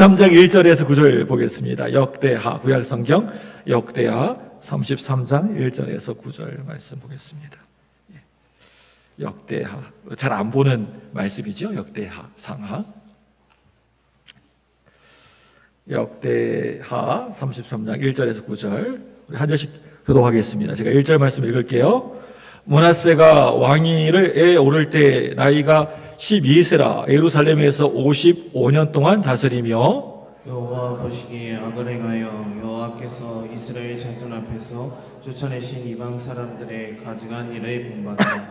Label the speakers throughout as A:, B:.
A: 33장 1절에서 9절 보겠습니다. 역대하, 구약성경 역대하 33장 1절에서 9절 말씀 보겠습니다. 역대하, 잘 안 보는 말씀이죠. 역대하, 상하. 역대하 33장 1절에서 9절 우리 한 절씩 교독하겠습니다. 제가 1절 말씀 읽을게요. 므낫세가 왕위에 오를 때 나이가 12세라 예루살렘에서 55년 동안 다스리며
B: 여호와 보시기에 악을 행하여 여호와께서 이스라엘 자손 앞에서 쫓아내신 이방 사람들의 가증한 일을 본받아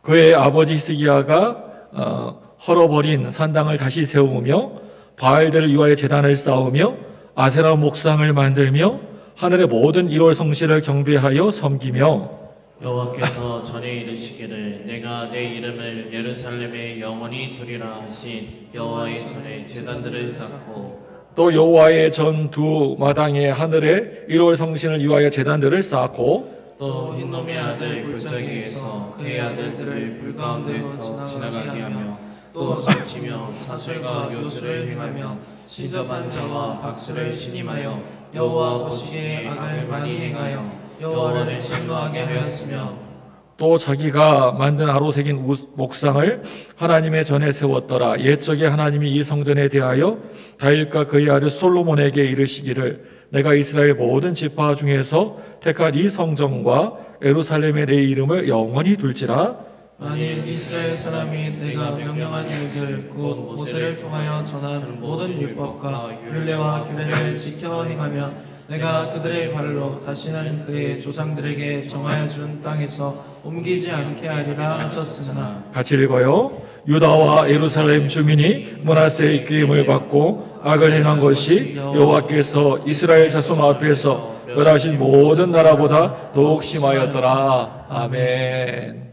A: 그의 아버지 히스기야가 헐어버린 산당을 다시 세우며 바알들을 위하여 제단을 쌓으며 아세라 목상을 만들며 하늘의 모든 일월 성실을 경배하여 섬기며
B: 여호와께서 전에 이르시기를 내가 내 이름을 예루살렘에 영원히 두리라 하신 여호와의 전에 제단들을 쌓고
A: 또 여호와의 전 두 마당에 하늘의 일월 성신을 위하여 제단들을 쌓고
B: 또 흰놈의 아들 골짜기에서 그의 아들들을 불 가운데서 지나가게 하며 또 점치며 사슬과 요술을 행하며 시접한 자와 박수를 신임하여 여호와 보시기에 악을 많이 행하여 여호와를 진노하게 하였으며
A: 또 자기가 만든 아로 새긴 목상을 하나님의 전에 세웠더라. 옛적에 하나님이 이 성전에 대하여 다윗과 그의 아들 솔로몬에게 이르시기를 내가 이스라엘 모든 지파 중에서 택한 이 성전과 예루살렘의 내 이름을 영원히 둘지라.
B: 만일 이스라엘 사람이 내가 명령한 일들 곧 모세를 통하여 전한 모든 율법과 율례와 규례를 지켜 행하면 내가 그들의 발로 다시는 그의 조상들에게 정하여 준 땅에서 옮기지 않게 하리라 하셨으나
A: 같이 읽어요. 유다와 예루살렘 주민이 므낫세의 이끌림을 받고 악을 행한 것이 여호와께서 이스라엘 자손 앞에서 멸하신 모든 나라보다 더욱 심하였더라. 아멘.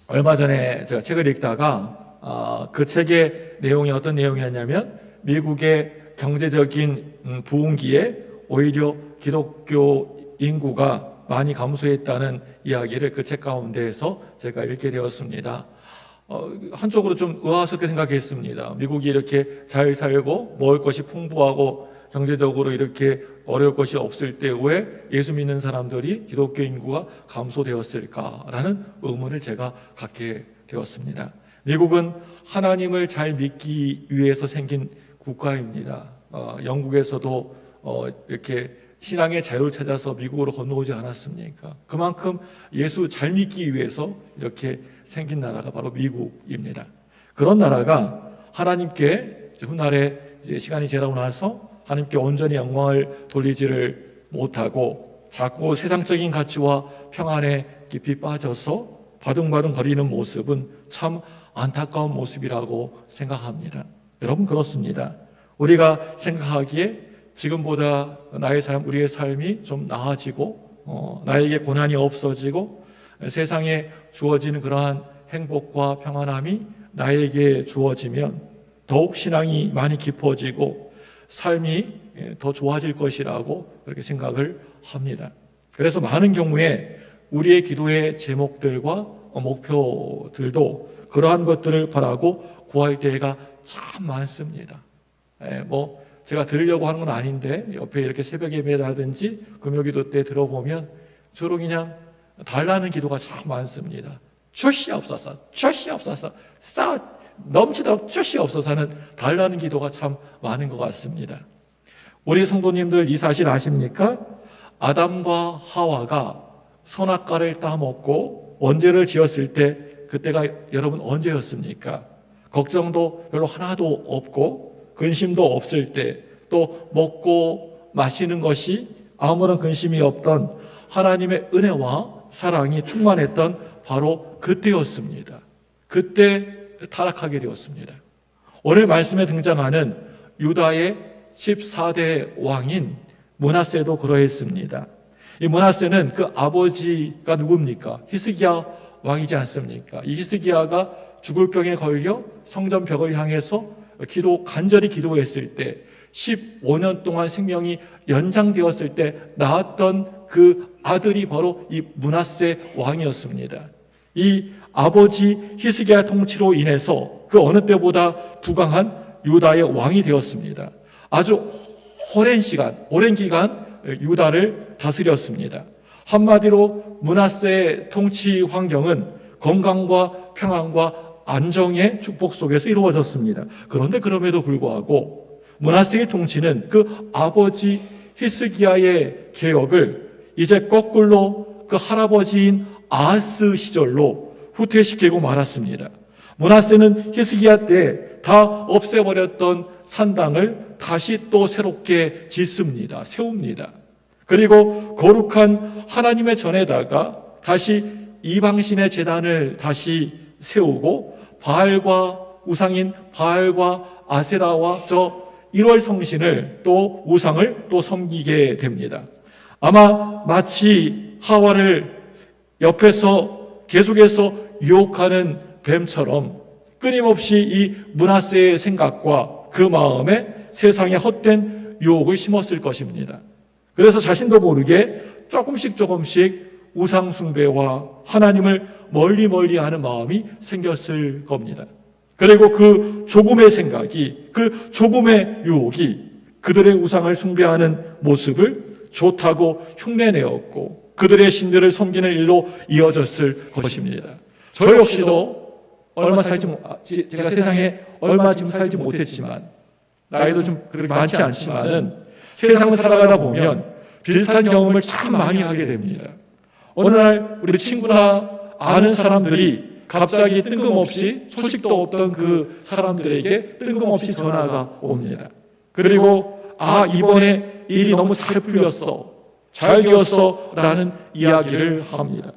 A: 얼마 전에 제가 책을 읽다가 그 책의 내용이 어떤 내용이었냐면 미국의 경제적인 부흥기에 오히려 기독교 인구가 많이 감소했다는 이야기를 그 책 가운데에서 제가 읽게 되었습니다. 한쪽으로 좀 의아스럽게 생각했습니다. 미국이 이렇게 잘 살고 먹을 것이 풍부하고 경제적으로 이렇게 어려울 것이 없을 때 왜 예수 믿는 사람들이 기독교 인구가 감소되었을까라는 의문을 제가 갖게 되었습니다. 미국은 하나님을 잘 믿기 위해서 생긴 국가입니다. 영국에서도 이렇게 신앙의 자유를 찾아서 미국으로 건너오지 않았습니까? 그만큼 예수 잘 믿기 위해서 이렇게 생긴 나라가 바로 미국입니다. 그런 나라가 하나님께 훗날에 시간이 지나고 나서 하나님께 온전히 영광을 돌리지를 못하고 자꾸 세상적인 가치와 평안에 깊이 빠져서 바둥바둥 거리는 모습은 참 안타까운 모습이라고 생각합니다. 여러분 그렇습니다. 우리가 생각하기에 지금보다 우리의 삶이 좀 나아지고 나에게 고난이 없어지고 세상에 주어지는 그러한 행복과 평안함이 나에게 주어지면 더욱 신앙이 많이 깊어지고 삶이 더 좋아질 것이라고 그렇게 생각을 합니다. 그래서 많은 경우에 우리의 기도의 제목들과 목표들도 그러한 것들을 바라고 구할 때가 참 많습니다. 제가 들으려고 하는 건 아닌데 옆에 이렇게 새벽 예배라든지 금요기도 때 들어보면 주로 그냥 달라는 기도가 참 많습니다. 주시옵소서, 주시옵소서, 넘치도록 주시옵소서 하는 달라는 기도가 참 많은 것 같습니다. 우리 성도님들 이 사실 아십니까? 아담과 하와가 선악과를 따먹고 원죄를 지었을 때 그때가 여러분 언제였습니까? 걱정도 별로 하나도 없고 근심도 없을 때 또 먹고 마시는 것이 아무런 근심이 없던 하나님의 은혜와 사랑이 충만했던 바로 그때였습니다. 그때 타락하게 되었습니다. 오늘 말씀에 등장하는 유다의 14대 왕인 므낫세도 그러했습니다. 이 므낫세는 그 아버지가 누굽니까? 히스기야 왕이지 않습니까? 이 히스기야가 죽을 병에 걸려 성전 벽을 향해서 간절히 기도했을 때 15년 동안 생명이 연장되었을 때 낳았던 그 아들이 바로 이 므낫세 왕이었습니다. 이 아버지 히스기야 통치로 인해서 그 어느 때보다 부강한 유다의 왕이 되었습니다. 아주 오랜 기간 유다를 다스렸습니다. 한마디로 므낫세의 통치 환경은 건강과 평안과 안정의 축복 속에서 이루어졌습니다. 그런데 그럼에도 불구하고 므낫세의 통치는 그 아버지 히스기야의 개혁을 이제 거꾸로 그 할아버지인 아하스 시절로 후퇴시키고 말았습니다. 므낫세는 히스기야 때 다 없애버렸던 산당을 다시 또 새롭게 짓습니다. 세웁니다. 그리고 거룩한 하나님의 전에다가 다시 이방신의 제단을 다시 세우고 바알과 우상인 바알과 아세라와 저 1월 성신을 또 우상을 또 섬기게 됩니다. 아마 마치 하와를 옆에서 계속해서 유혹하는 뱀처럼 끊임없이 이 므낫세의 생각과 그 마음에 세상의 헛된 유혹을 심었을 것입니다. 그래서 자신도 모르게 조금씩 우상 숭배와 하나님을 멀리 하는 마음이 생겼을 겁니다. 그리고 그 조금의 생각이, 그 조금의 유혹이 그들의 우상을 숭배하는 모습을 좋다고 흉내내었고 그들의 신들을 섬기는 일로 이어졌을 것입니다. 저 역시도 제가 세상에 얼마 지금 살지 못했지만 나이도 좀 그렇게 많지 않지만은 세상을 살아가다 보면 비슷한 경험을 참 많이 하게 됩니다. 어느 날 우리 친구나 아는 사람들이 갑자기 뜬금없이 소식도 없던 그 사람들에게 뜬금없이 전화가 옵니다. 그리고 이번에 일이 너무 잘 풀렸어, 잘 되었어 라는 이야기를 합니다.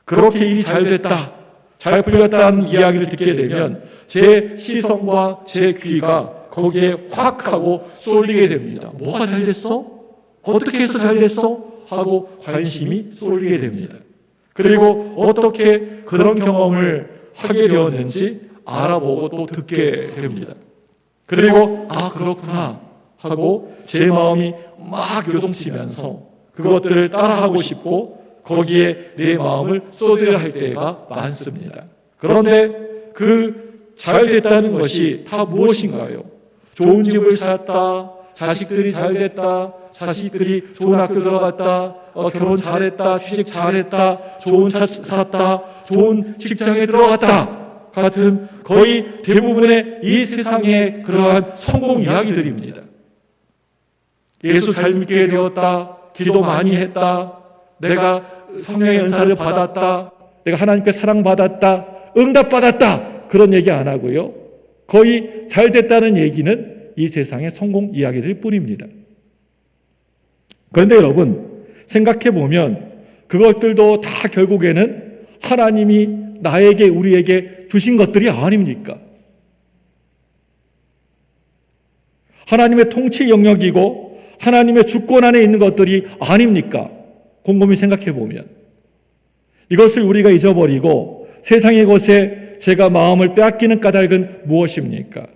A: 그렇게 일이 잘 됐다, 잘 풀렸다는 이야기를 듣게 되면 제 시선과 제 귀가 거기에 확 하고 쏠리게 됩니다. 뭐가 잘 됐어? 어떻게 해서 잘 됐어? 하고 관심이 쏠리게 됩니다. 그리고 어떻게 그런 경험을 하게 되었는지 알아보고 또 듣게 됩니다. 그리고 그렇구나 하고 제 마음이 막 요동치면서 그것들을 따라하고 싶고 거기에 내 마음을 쏟으려 할 때가 많습니다. 그런데 그 잘 됐다는 것이 다 무엇인가요? 좋은 집을 샀다, 자식들이 잘 됐다, 자식들이 좋은 학교 들어갔다, 결혼 잘했다, 취직 잘했다, 좋은 차 샀다, 좋은 직장에 들어갔다 같은 거의 대부분의 이 세상의 그러한 성공 이야기들입니다. 예수 잘 믿게 되었다, 기도 많이 했다, 내가 성령의 은사를 받았다, 내가 하나님께 사랑받았다, 응답받았다, 그런 얘기 안 하고요. 거의 잘 됐다는 얘기는 이 세상의 성공 이야기들 뿐입니다. 그런데 여러분, 생각해 보면 그것들도 다 결국에는 하나님이 나에게, 우리에게 주신 것들이 아닙니까? 하나님의 통치 영역이고 하나님의 주권 안에 있는 것들이 아닙니까? 곰곰이 생각해 보면 이것을 우리가 잊어버리고 세상의 것에 제가 마음을 빼앗기는 까닭은 무엇입니까?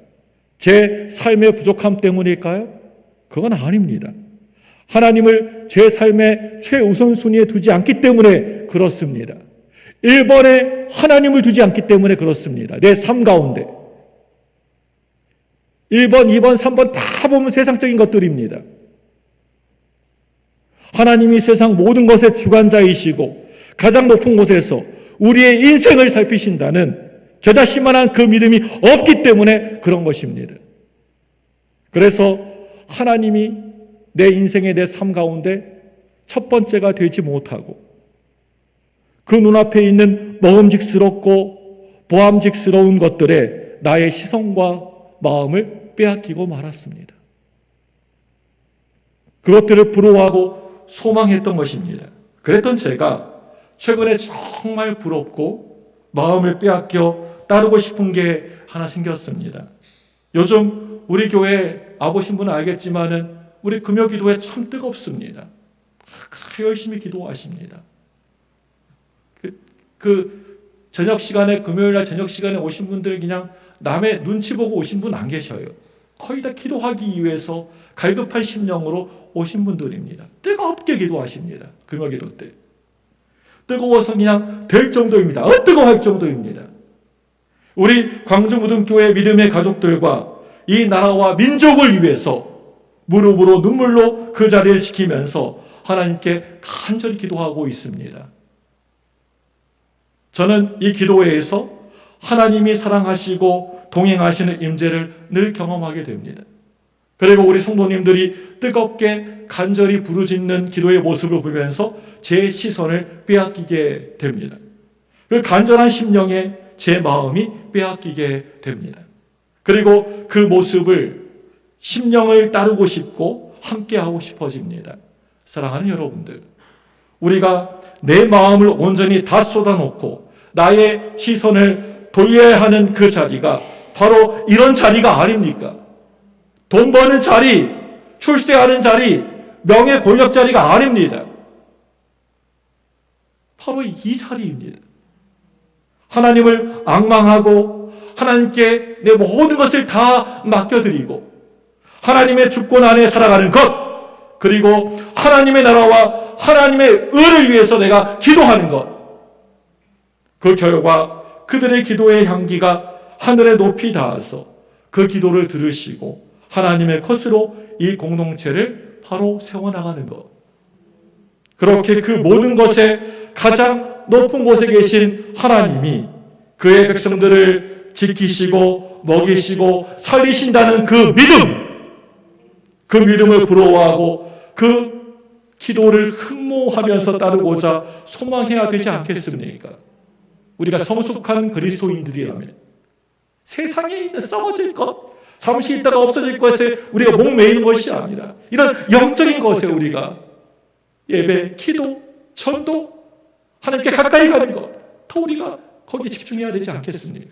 A: 제 삶의 부족함 때문일까요? 그건 아닙니다. 하나님을 제 삶의 최우선순위에 두지 않기 때문에 그렇습니다. 1번에 하나님을 두지 않기 때문에 그렇습니다. 내 삶 가운데 1번, 2번, 3번 다 보면 세상적인 것들입니다. 하나님이 세상 모든 것의 주관자이시고 가장 높은 곳에서 우리의 인생을 살피신다는 겨자씨만한 그 믿음이 없기 때문에 그런 것입니다. 그래서 하나님이 내 인생의 내 삶 가운데 첫 번째가 되지 못하고 그 눈앞에 있는 먹음직스럽고 보암직스러운 것들에 나의 시선과 마음을 빼앗기고 말았습니다. 그것들을 부러워하고 소망했던 것입니다. 그랬던 제가 최근에 정말 부럽고 마음을 빼앗겨 따르고 싶은 게 하나 생겼습니다. 요즘 우리 교회 와보신 분은 알겠지만은 우리 금요 기도회 참 뜨겁습니다. 열심히 기도하십니다. 저녁 시간에, 금요일날 저녁 시간에 오신 분들 그냥 남의 눈치 보고 오신 분 안 계셔요. 거의 다 기도하기 위해서 갈급한 심령으로 오신 분들입니다. 뜨겁게 기도하십니다. 금요 기도 때. 뜨거워서 그냥 될 정도입니다. 뜨거워할 정도입니다. 우리 광주무등교회 믿음의 가족들과 이 나라와 민족을 위해서 무릎으로 눈물로 그 자리를 지키면서 하나님께 간절히 기도하고 있습니다. 저는 이 기도회에서 하나님이 사랑하시고 동행하시는 임재를 늘 경험하게 됩니다. 그리고 우리 성도님들이 뜨겁게 간절히 부르짖는 기도의 모습을 보면서 제 시선을 빼앗기게 됩니다. 그 간절한 심령에 제 마음이 빼앗기게 됩니다. 그리고 그 모습을 심령을 따르고 싶고 함께하고 싶어집니다. 사랑하는 여러분들, 우리가 내 마음을 온전히 다 쏟아놓고 나의 시선을 돌려야 하는 그 자리가 바로 이런 자리가 아닙니까? 돈 버는 자리, 출세하는 자리, 명예 권력 자리가 아닙니다. 바로 이 자리입니다. 하나님을 앙망하고 하나님께 내 모든 것을 다 맡겨드리고 하나님의 주권 안에 살아가는 것, 그리고 하나님의 나라와 하나님의 의를 위해서 내가 기도하는 것, 그 결과 그들의 기도의 향기가 하늘에 높이 닿아서 그 기도를 들으시고 하나님의 것으로 이 공동체를 바로 세워나가는 것. 그렇게 그 모든 것에 가장 높은 곳에 계신 하나님이 그의 백성들을 지키시고 먹이시고 살리신다는 그 믿음, 그 믿음을 부러워하고 그 기도를 흠모하면서 따르고자 소망해야 되지 않겠습니까? 우리가 성숙한 그리스도인들이라면 세상에 있는 썩어질 것, 잠시 있다가 없어질 것에 우리가 목매이는 것이 아니라 이런 영적인 것에 우리가 예배, 기도, 전도, 하나님께 가까이 가는 것, 더 우리가 거기에 집중해야 되지 않겠습니까?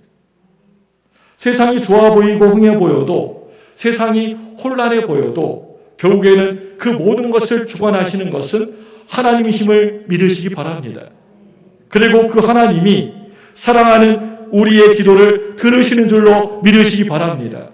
A: 세상이 좋아 보이고 흥해 보여도, 세상이 혼란해 보여도 결국에는 그 모든 것을 주관하시는 것은 하나님이심을 믿으시기 바랍니다. 그리고 그 하나님이 사랑하는 우리의 기도를 들으시는 줄로 믿으시기 바랍니다.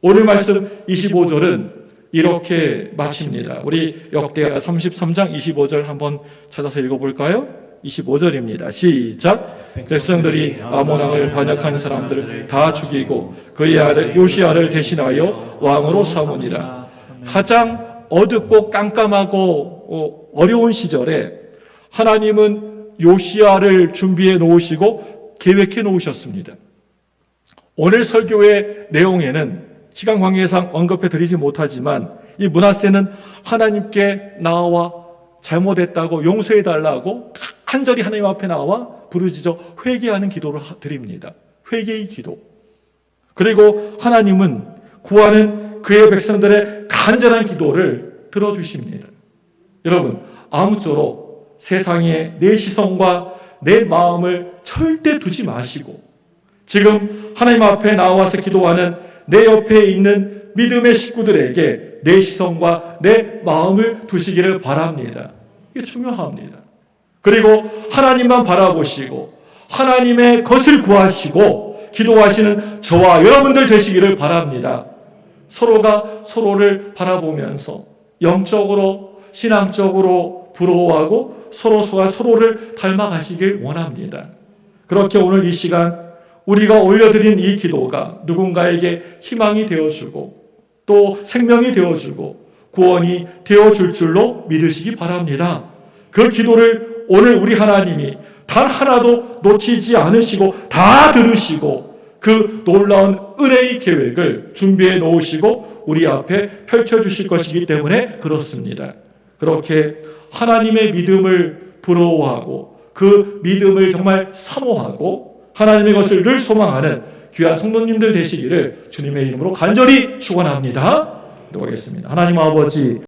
A: 오늘 말씀 25절은 이렇게 마칩니다. 우리 역대하 33장 25절 한번 찾아서 읽어볼까요? 25절입니다. 시작. 백성들이 아몬 왕을 반역한 사람들을 다 죽이고 그의 아들 요시야를 대신하여 왕으로 삼으니라. 가장 어둡고 깜깜하고 어려운 시절에 하나님은 요시야를 준비해 놓으시고 계획해 놓으셨습니다. 오늘 설교의 내용에는 시간 관계상 언급해 드리지 못하지만 이 므낫세는 하나님께 나와 잘못했다고 용서해 달라고 간절히 하나님 앞에 나와 부르짖어 회개하는 기도를 드립니다. 회개의 기도. 그리고 하나님은 구하는 그의 백성들의 간절한 기도를 들어주십니다. 여러분, 아무쪼록 세상에 내 시선과 내 마음을 절대 두지 마시고 지금 하나님 앞에 나와서 기도하는 내 옆에 있는 믿음의 식구들에게 내 시선과 내 마음을 두시기를 바랍니다. 이게 중요합니다. 그리고 하나님만 바라보시고 하나님의 것을 구하시고 기도하시는 저와 여러분들 되시기를 바랍니다. 서로가 서로를 바라보면서 영적으로 신앙적으로 부러워하고 서로가 서로를 닮아가시길 원합니다. 그렇게 오늘 이 시간 우리가 올려드린 이 기도가 누군가에게 희망이 되어주고 또 생명이 되어주고 구원이 되어줄 줄로 믿으시기 바랍니다. 그 기도를 오늘 우리 하나님이 단 하나도 놓치지 않으시고 다 들으시고 그 놀라운 은혜의 계획을 준비해 놓으시고 우리 앞에 펼쳐주실 것이기 때문에 그렇습니다. 그렇게 하나님의 믿음을 부러워하고 그 믿음을 정말 사모하고 하나님의 것을 늘 소망하는 귀한 성도님들 되시기를 주님의 이름으로 간절히 축원합니다. 기도하겠습니다. 하나님 아버지,